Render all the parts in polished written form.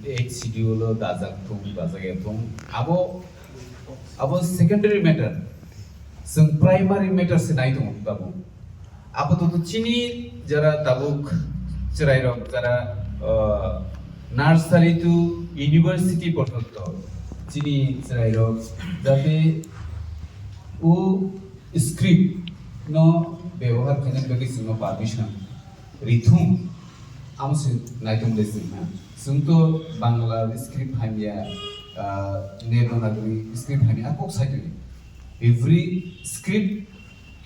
HCDolo dazak tung bazak tung abo secondary matter sing primary matter se nai tung tabu apatot chini jara tabuk cherai rok jara nursery two university পর্যন্ত চিনি চেরাই rock যাতে ও script ন ব্যবহার খানে বাকি সিনো permission রিথুম আমসে নাইতুম দেসিন না সুনতো Bangla script হামিয়া নেবনাগরি script হামিয়া cock সাইটে every script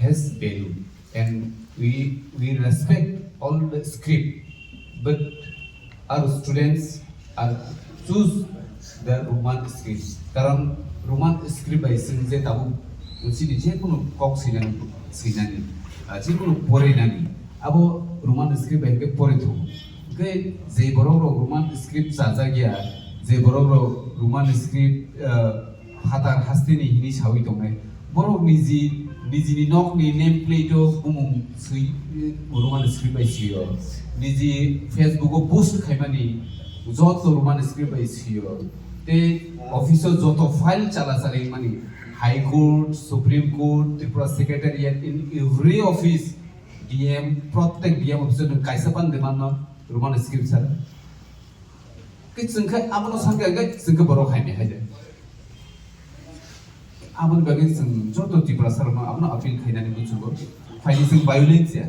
has value and we respect all the script but our students are choose the Roman script karon Roman script by sinje tabu unsini je kono kok sinani je kono pore nani abo Roman script by ke pore thu ke je bororo Roman script saja gya je bororo Roman script hatar hastini hini sawi tongai borok nijini nok ni name plate o bumung sui Roman script by siyo niji Facebook o post khaimani joto Roman script by siyo te office joto file chala mani high court supreme court tripura secretariat in every office DM protect DM office kaisa pan demanno Roman script sar ke singkha amono sangka ga singkha borok khaime haide amon bagi sing joto tripura sarma amno appeal khainani bujugo faini sing violence ya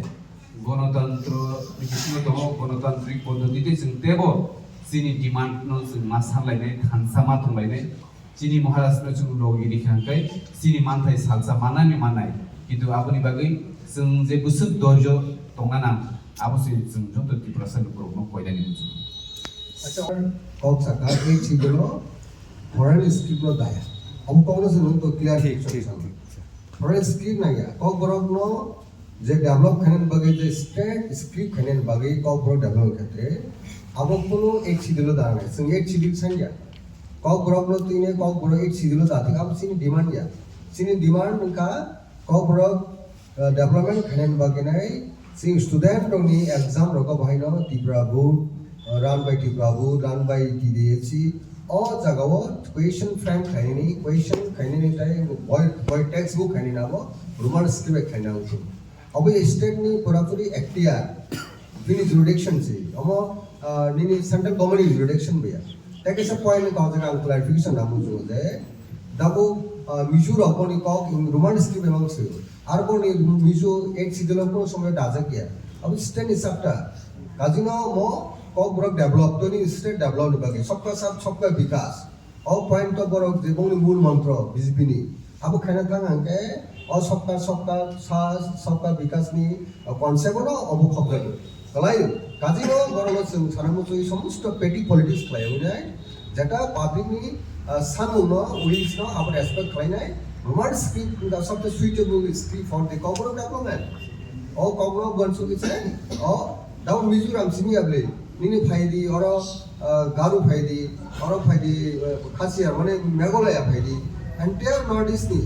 গণতন্ত্র বিভিন্ন গণতান্ত্রিক পদ্ধতিতে जों तेबो চিনি demand no जों मा सानलायनाय हानसामा दंलायनाय চিনি महाराष्ट्र जों लगिनि खांखाय চিনি मानथाय सालसा मानानि मानाय किन्तु आबोनि बागै जों जे बुसुक धैर्य दंना आबोसि जों जत त्रिपुरा सरकारनो कयदानि बुझु अच्छा कौक साका एक चीजलो फॉरेन स्क्रिप्ट लो दाया अब कांग्रेस नो तो क्लियर ठीक फॉरेन स्क्रिप्ट ना या कौक बरक नो जे डेभलप खानेन बागे जे स्टेट स्क्रिप्ट खानेन बागे कौक बरक डेभलप खाते अब कोनो एक चीजलो दाना जों एक चीज संज्ञा कौक बरक नो तिने कौक बरक एक चीजलो दाते अब सिनी डिमांड या सिनी डिमांड का कौक बरक डेभलपमेंट खानेन बागे नाय सिंग स्टूडेंट नि एग्जाम रको भाइनो Tripura board run by Tiprabu, run by TDHC, all jagawo question frame khaini question khaini tai boy textbook khaini nabo Roman script khaina uchu abu state ni purapuri actia fini jurisdiction se amo nini central government jurisdiction beya take sa point ka jaga clarification namu jo de dabu mijur aponi ka Roman script among se arbo ni mijo ek sidelo ko somoy daja kiya abu state ni sabta kajino mo cock Barak develop तो नहीं state develop बागे सबका साथ सबका विकास और point तो बरक जेबोंनि मूल मंत्र बीजेपी नि अब खाना थांग आंके और सबका साथ सबका विकास नि कॉन्सेप्ट नो अब खबलायो कलाई काजिनो बरक जों सानामु जों समस्त पेटी पॉलिटिक्स खालायो नै जेटा पब्लिक नि सानु नो उइल्स नो अब रेस्पेक्ट खालायनाय रोमान स्क्रिप्ट दा सबसे suitable script for the corporate development और कॉर्पोरेट गन्सु किसे और दाउ मिजोराम सिनि आबले निनी फाइदी और गारू फाइदी और फाइदी खासिया माने मेघालय फाइदी एंटायर नॉर्थ ईस्ट नि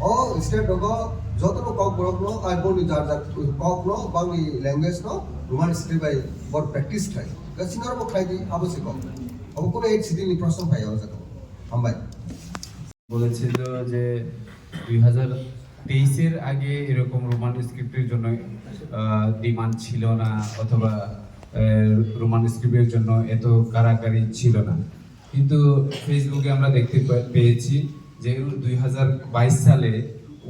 और स्टेट को जतनो कॉक बरक नो आइबोनि जार कॉक नो बांगली लैंग्वेज नो रोमान स्क्रिप्ट बाय बर प्रैक्टिस थाय गसिनार बो खाइदी आवश्यक अब कोन एक सिदिनि प्रश्न पाइ आवश्यक हामबाय বলেছিল যে 2023 এর আগে এরকম রোমান স্ক্রিপ্টের জন্য ডিমান্ড ছিল না অথবা রোমান স্ক্রিপ্টের জন্য এত কারাকারি ছিল না কিন্তু ফেসবুকে আমরা দেখতে পেয়েছি যে 2022 সালে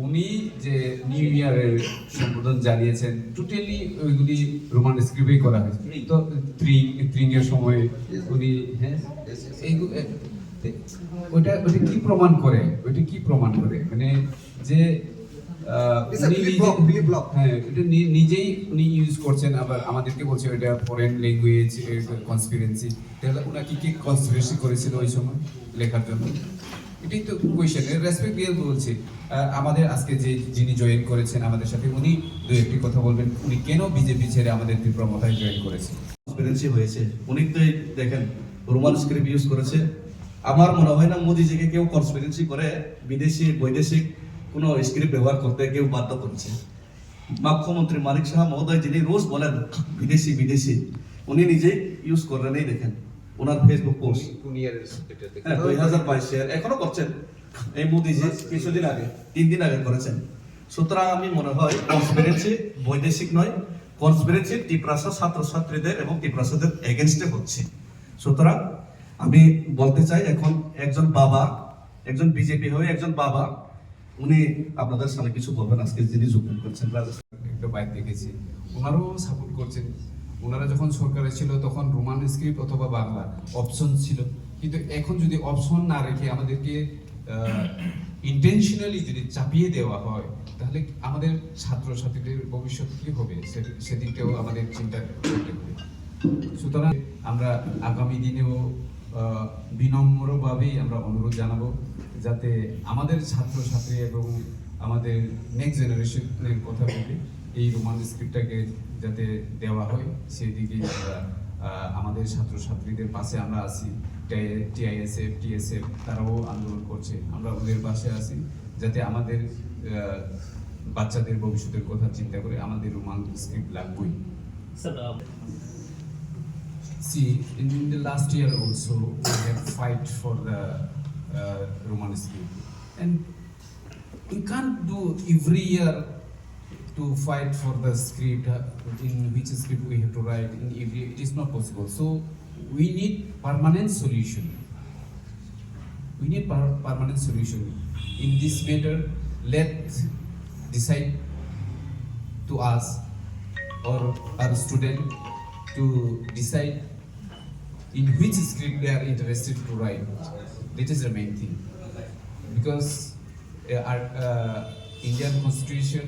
উনি যে নিউ ইয়ারের সম্বোধন জানিয়েছেন টোটালি ওইগুলি রোমান স্ক্রিপ্টেই করা হয়েছে তো ত্রিঙ্গের সময় উনি হ্যাঁ ওটা কি প্রমাণ করে মানে যে নিজেই উনি ইউজ করছেন আবার আমাদেরকে বলছে ওইটা ফরেন ল্যাঙ্গুয়েজ কনস্পিরেন্সি তাহলে উনাকে কি কনস্পিরেন্সি করেছিল ওই সময় লেখার জন্য এটাই তো কোয়েশ্চেন রেসপেক্ট দিয়ে বলছি আমাদের আজকে যে যিনি জয়েন করেছেন আমাদের সাথে উনি দুই একটি কথা বলবেন উনি কেন বিজেপি ছেড়ে আমাদের ত্রিপুরা মথায় জয়েন করেছেন কনস্পিরেন্সি হয়েছে উনি তো দেখেন রোমান স্ক্রিপ্ট ইউজ করেছে আমার মনে হয় না মোদিজিকে কেউ কনস্পিরেন্সি করে বিদেশি বৈদেশিক কোনো স্ক্রিপ্ট ব্যবহার করতে কেউ বাধ্য করেছে মুখ্যমন্ত্রী মানিক সাহা মহোদয় যিনি রোজ বলেন বিদেশি উনি নিজেই ইউজ করেন এই দেখেন ওনার ফেসবুক পোস্ট, কোন ইয়ারের এটা দেখে? হ্যাঁ 2022 এখনো করছেন এই মোদিজি, কিছুদিন আগে 3 দিন আগে করেছেন। সুতরাং আমি মনে হয় কনস্পিরেন্সি বৈদেশিক নয়, কনস্পিরেন্সি ত্রিপ্রাসা ছাত্রছাত্রীদের এবং ত্রিপ্রাসাদের এগেনস্টে হচ্ছে। সুতরাং আমি বলতে চাই, এখন একজন বাবা, একজন বিজেপি হয়ে একজন বাবা, উনি আপনাদের সামনে কিছু বলবেন আজকে যিনি যোগদান করছেন। একটা বাইক দেখেছি, ওনারাও সাপোর্ট করছেন। ওনারা যখন সরকারে ছিল তখন রোমান স্ক্রিপ্ট অথবা বাংলা অপশন ছিল, কিন্তু এখন যদি অপশন না রেখে আমাদেরকে ইন্টেনশনালি যদি চাপিয়ে দেওয়া হয়, তাহলে আমাদের ছাত্রছাত্রীদের ভবিষ্যৎ কি হবে সেদিকটাও আমাদের চিন্তা করতে হবে। সুতরাং আমরা আগামী দিনেও বিনম্রভাবেই আমরা অনুরোধ জানাবো, যাতে আমাদের ছাত্রছাত্রী এবং আমাদের নেক্সট জেনারেশনের কথা ভেবে এই রোমান স্ক্রিপ্টটাকে যাতে দেওয়া হয়, সেদিকে আমরা আমাদের ছাত্রছাত্রীদের পাশে আমরা আছি। টিআইএসএফ, টিএসএফ তারাও আন্দোলন করছে, আমরা ওদের পাশে আছি, যাতে আমাদের বাচ্চাদের ভবিষ্যতের কথা চিন্তা করে আমাদের রোমান স্ক্রিপ্ট লাগবেই। See, in the last year also, we have fight for the Roman script, and we can't do every year to fight for the script, in which script we have to write in every. It is not possible. So we need permanent solution. We need permanent solution in this matter. Let's decide to us or our student to decide in which script they are interested to write. That is the main thing, because our Indian Constitution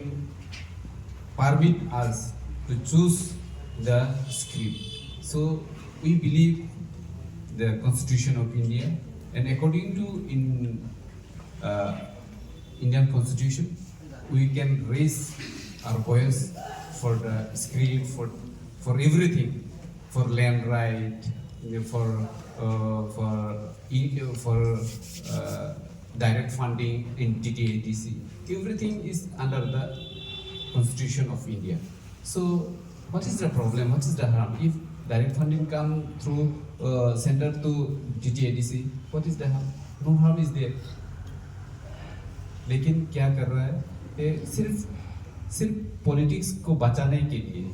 permit us to choose the script. So we believe the Constitution of India, and according to Indian Constitution, we can raise our voice for the script, for everything, for land right, for direct funding in DTADC. Everything is under the Constitution of India. So what is the problem? What is the harm? If direct funding come through center to DTADC, what is the harm? No harm is there. लेकिन क्या कर रहा है, सिर्फ politics को बचाने के लिए,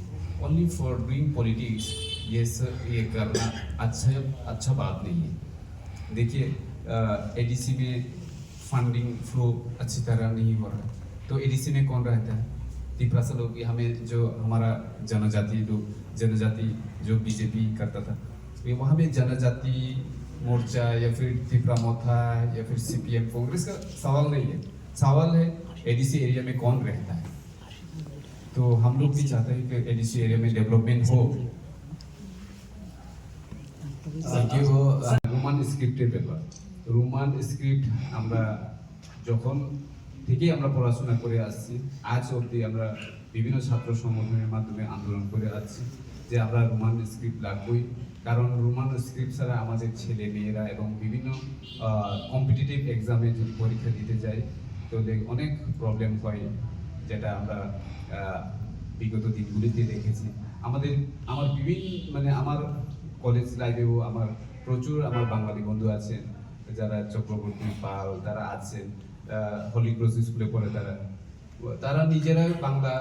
ओनली फॉर डूइंग पॉलिटिक्स, ये करना अच्छा बात नहीं है। देखिए एडीसी में फंडिंग फ्लो अच्छी तरह नहीं हो रहा है, तो एडीसी में कौन रहता है? त्रिप्रासा लोग। हमें जो हमारा जनजाति जो बीजेपी करता था, वहाँ में जनजाति मोर्चा या फिर तिप्रा मोथा या फिर सीपीएम कांग्रेस का सवाल नहीं है, सवाल है एडीसी एरिया में कौन रहता है। तो हम लोग भी चाहते हैं कि एडीसी एरिया में डेवलपमेंट हो। রোমান স্ক্রিপ্টের ব্যাপার, রোমান স্ক্রিপ্ট আমরা যখন থেকে আমরা পড়াশোনা করে আসছি, আজ অবধি আমরা বিভিন্ন ছাত্র সংগঠনের মাধ্যমে আন্দোলন করে আসছি যে আমরা রোমান স্ক্রিপ্ট লাগবেই। কারণ রোমান স্ক্রিপ্ট ছাড়া আমাদের ছেলে মেয়েরা এবং বিভিন্ন কম্পিটিটিভ এক্সামে যদি পরীক্ষা দিতে যায়, তো অনেক প্রবলেম হয়, যেটা আমরা বিগত দিনগুলিতে দেখেছি। আমার আমার কলেজ লাইফেও আমার প্রচুর বাঙালি বন্ধু আছেন, যারা চক্রবর্তী পাল তারা আছেন, হলি ক্রস স্কুলে পড়ে, তারা নিজেরা বাংলা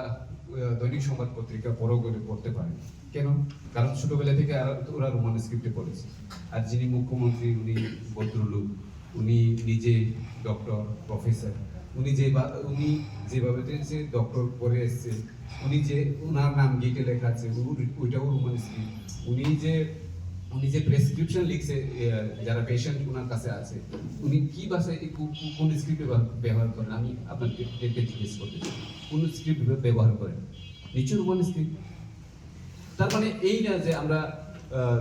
দৈনিক সংবাদ পত্রিকা বড় করে পড়তে পারে। কেন? কারণ ছোটবেলা থেকে ওরা রোমান স্ক্রিপ্টে পড়েছে। আর যিনি মুখ্যমন্ত্রী, উনি ভদ্রলোক, উনি নিজে ডক্টর, প্রফেসর, উনি যেভাবে ডক্টর করে এসছে, ওনার নাম গেটে লেখা আছে, ওইটাও রোমান স্ক্রিপ্ট। উনি যে প্রেসক্রিপশন লিখছে, যারা পেশেন্ট ওনার কাছে আছে, উনি কি ভাষায় কোন স্ক্রিপ্ট ব্যবহার করেন, আমি আপনাদেরকে জিজ্ঞেস করতে চাই, কোন স্ক্রিপ্ট ব্যবহার করেন? নিশ্চয় রোমান স্ক্রিপ্ট। তার মানে এই না যে আমরা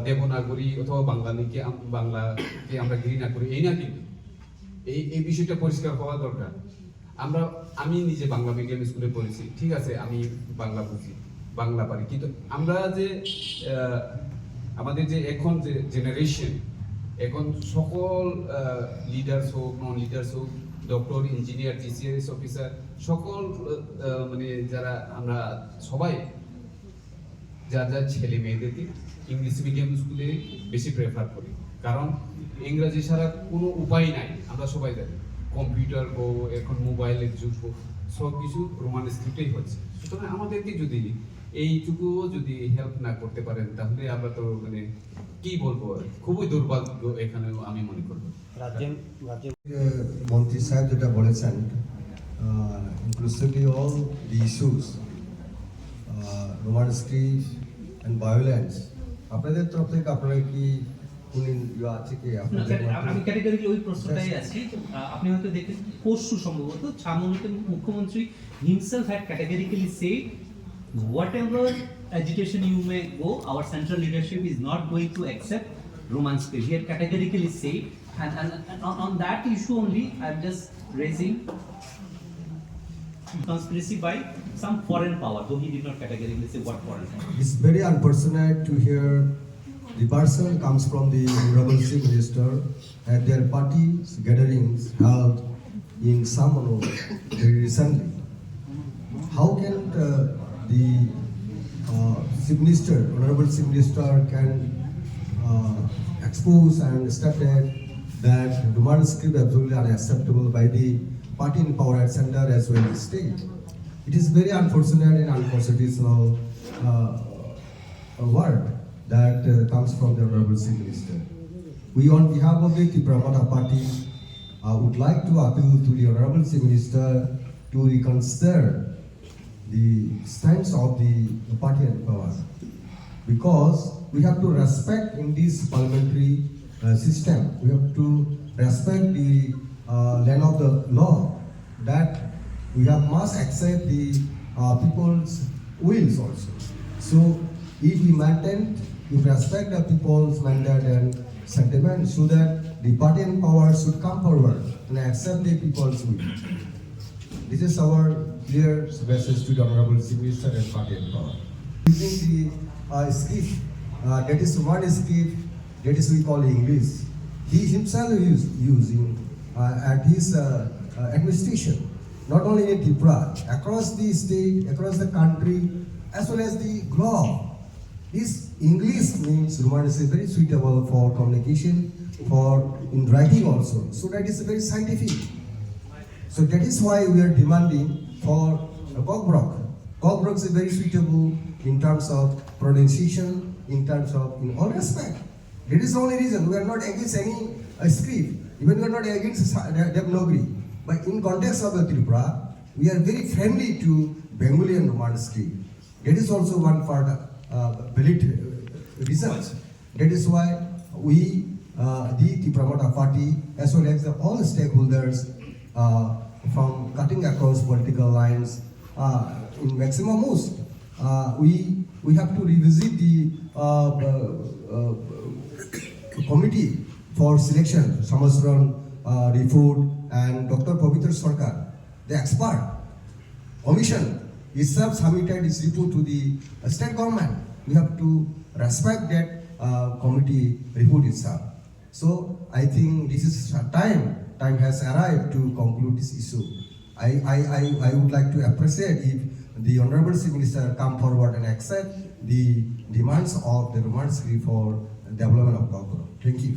দেবনাগরী অথবা বাংলাকে আমরা ঘৃণা করি, এই না, কিন্তু এই বিষয়টা পরিষ্কার হওয়া দরকার। আমি নিজে বাংলা মিডিয়াম স্কুলে পড়েছি, ঠিক আছে, আমি বাংলা বুঝি, বাংলা পারি, কিন্তু আমরা যে আমাদের যে এখন যে জেনারেশন, এখন সকল লিডার্স হোক, নন লিডার্স হোক, ডক্টর, ইঞ্জিনিয়ার, টিসিএস অফিসার, সকল যারা আমরা সবাই যার ছেলে মেয়েদেরকে ইংলিশ মিডিয়াম স্কুলে বেশি প্রেফার করি, কারণ ইংরাজি ছাড়া কোনো উপায় নাই। আমরা সবাই জানি কম্পিউটার হোক, এখন মোবাইলের যুগ হোক, সব কিছু রোমান স্ক্রিপ্টেই হচ্ছে। সুতরাং আমাদেরকে যদি এইটুকুও যদি হেল্প না করতে পারেন, তাহলে আমরা তো মানে কি বলবো, খুবই দুর্ভাগ্য এখানেও আমি মনে করবো। মন্ত্রী সাহেব যেটা বলেছেন, inclusively all the issues, Roman script and violence, আপনাদের তরফ থেকে আপনারা কি আছে কি? আমি ক্যাটেগরিক্যালি ওই প্রশ্নটাই আছি। আপনি হয়তো দেখেছেন পরশু সম্ভবত ছামনুতে মুখ্যমন্ত্রী himself had categorically said whatever agitation you may go, our central leadership is not going to accept Roman script. He had categorically said, and on that issue only, I'm just raising conspiracy by some foreign power, though he did not categorically say what foreign power. It's very unfortunate to hear the person comes from the Honorable Chief Minister at their party gatherings held in Samano very recently. How can the Chief Minister, Honorable Chief Minister, can expose and stated that Roman script absolutely unacceptable by the party in power at center as well as state? It is very unfortunate and unconstitutional word that comes from the Honorable Chief Minister. We, on behalf of the Tipra Motha party, would like to appeal to the Honorable Chief Minister to reconsider the stance of the party and power, because we have to respect in this parliamentary system, we have to respect the land of the law, that we have must accept the people's wills also. So if we maintain, we respect the people's mandate and sentiment, so that the party and power should come forward and accept the people's will. This is our clear message to the Honorable Chief Minister and party and power. Using the script, that is one script, that is we call English. He himself is using at his administration, not only in Tipra, across the state, across the country, as well as the globe. This English means Roman is very suitable for communication, for in writing also. So that is very scientific. So that is why we are demanding for Kok Tabuk. Kok Tabuk is very suitable in terms of pronunciation, in terms of in all respect. That is the only reason. We are not against any script. Even we are not against Devanagari. But in context of the Tripura, we are very friendly to Bengali and Roman script. That is also one part valid reasons. That is why we, the Tipra Motha party, as well as all stakeholders, from cutting across political lines, in maximum most, we have to revisit the committee for selection, Samasran report, and Dr. Pavitra Sarkar, the expert commission, itself submitted its report to the state government. We have to respect that committee report itself. So I think this is time has arrived to conclude this issue. I would like to appreciate if the Honorable Chief Minister come forward and accept the demands of the Roman script for development of Kok Tabuk. Thank you.